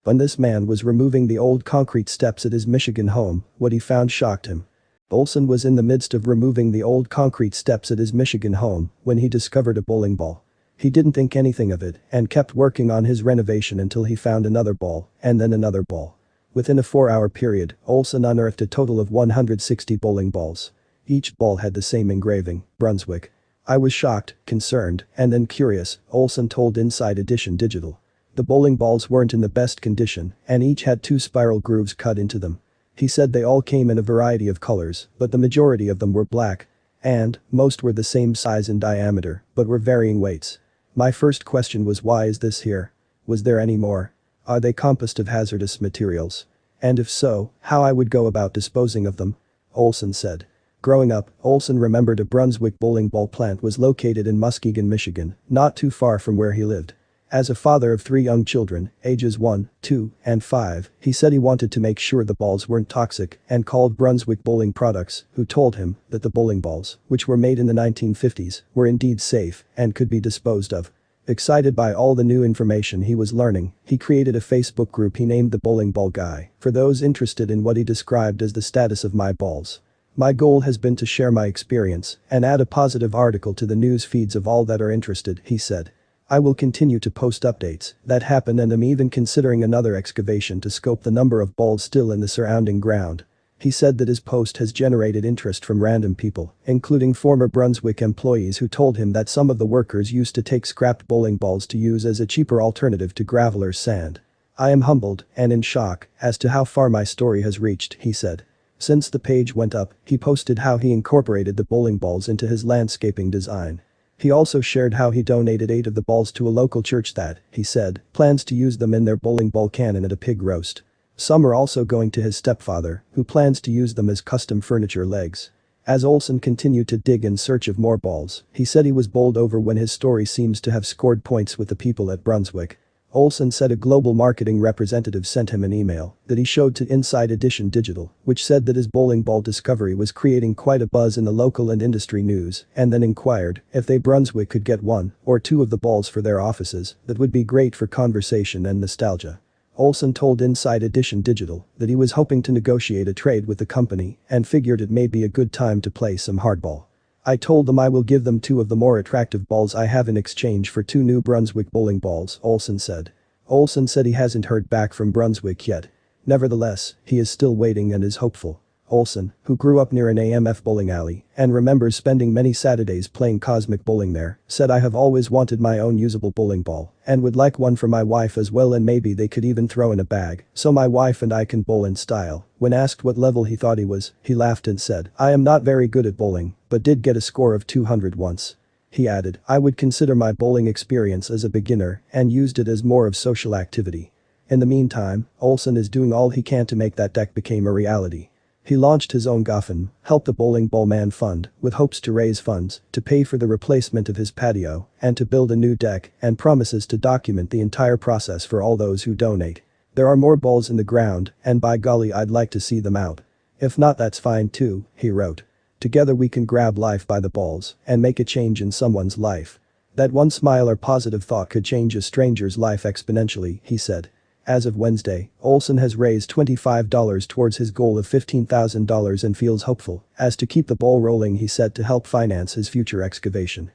When this man was removing the old concrete steps at his Michigan home, what he found shocked him. Olson was in the midst of removing the old concrete steps at his Michigan home when he discovered a bowling ball. He didn't think anything of it and kept working on his renovation until he found another ball and then another ball. Within a 4-hour period, Olson unearthed a total of 160 bowling balls. Each ball had the same engraving, Brunswick. I was shocked, concerned, and then curious, Olson told Inside Edition Digital. The bowling balls weren't in the best condition and each had 2 spiral grooves cut into them. He said they all came in a variety of colors, but the majority of them were black. And, most were the same size and diameter, but were varying weights. My first question was, why is this here? Was there any more? Are they composted hazardous materials? And if so, how I would go about disposing of them? Olson said. Growing up, Olson remembered a Brunswick bowling ball plant was located in Muskegon, Michigan, not too far from where he lived. As a father of 3 young children, ages 1, 2, and 5, he said he wanted to make sure the balls weren't toxic and called Brunswick Bowling Products, who told him that the bowling balls, which were made in the 1950s, were indeed safe and could be disposed of. Excited by all the new information he was learning, he created a Facebook group he named the Bowling Ball Guy for those interested in what he described as the status of my balls. My goal has been to share my experience and add a positive article to the news feeds of all that are interested, he said. I will continue to post updates that happen and am even considering another excavation to scope the number of balls still in the surrounding ground. He said that his post has generated interest from random people, including former Brunswick employees who told him that some of the workers used to take scrapped bowling balls to use as a cheaper alternative to gravel or sand. I am humbled and in shock as to how far my story has reached, he said. Since the page went up, he posted how he incorporated the bowling balls into his landscaping design. He also shared how he donated 8 of the balls to a local church that, he said, plans to use them in their bowling ball cannon at a pig roast. Some are also going to his stepfather, who plans to use them as custom furniture legs. As Olson continued to dig in search of more balls, he said he was bowled over when his story seems to have scored points with the people at Brunswick. Olson said a global marketing representative sent him an email that he showed to Inside Edition Digital, which said that his bowling ball discovery was creating quite a buzz in the local and industry news, and then inquired if they Brunswick could get 1 or 2 of the balls for their offices that would be great for conversation and nostalgia. Olson told Inside Edition Digital that he was hoping to negotiate a trade with the company and figured it may be a good time to play some hardball. I told them I will give them 2 of the more attractive balls I have in exchange for 2 new Brunswick bowling balls, Olson said. Olson said he hasn't heard back from Brunswick yet. Nevertheless, he is still waiting and is hopeful. Olson, who grew up near an AMF bowling alley and remembers spending many Saturdays playing cosmic bowling there, said I have always wanted my own usable bowling ball and would like one for my wife as well, and maybe they could even throw in a bag so my wife and I can bowl in style. When asked what level he thought he was, he laughed and said, I am not very good at bowling, but did get a score of 200 once. He added, I would consider my bowling experience as a beginner and used it as more of social activity. In the meantime, Olson is doing all he can to make that deck become a reality. He launched his own GoFundMe, Help the Bowling Ball Man Fund, with hopes to raise funds to pay for the replacement of his patio and to build a new deck, and promises to document the entire process for all those who donate. There are more balls in the ground and by golly I'd like to see them out. If not, that's fine too, he wrote. Together we can grab life by the balls and make a change in someone's life. That one smile or positive thought could change a stranger's life exponentially, he said. As of Wednesday, Olson has raised $25 towards his goal of $15,000 and feels hopeful as to keep the ball rolling, he said, to help finance his future excavation.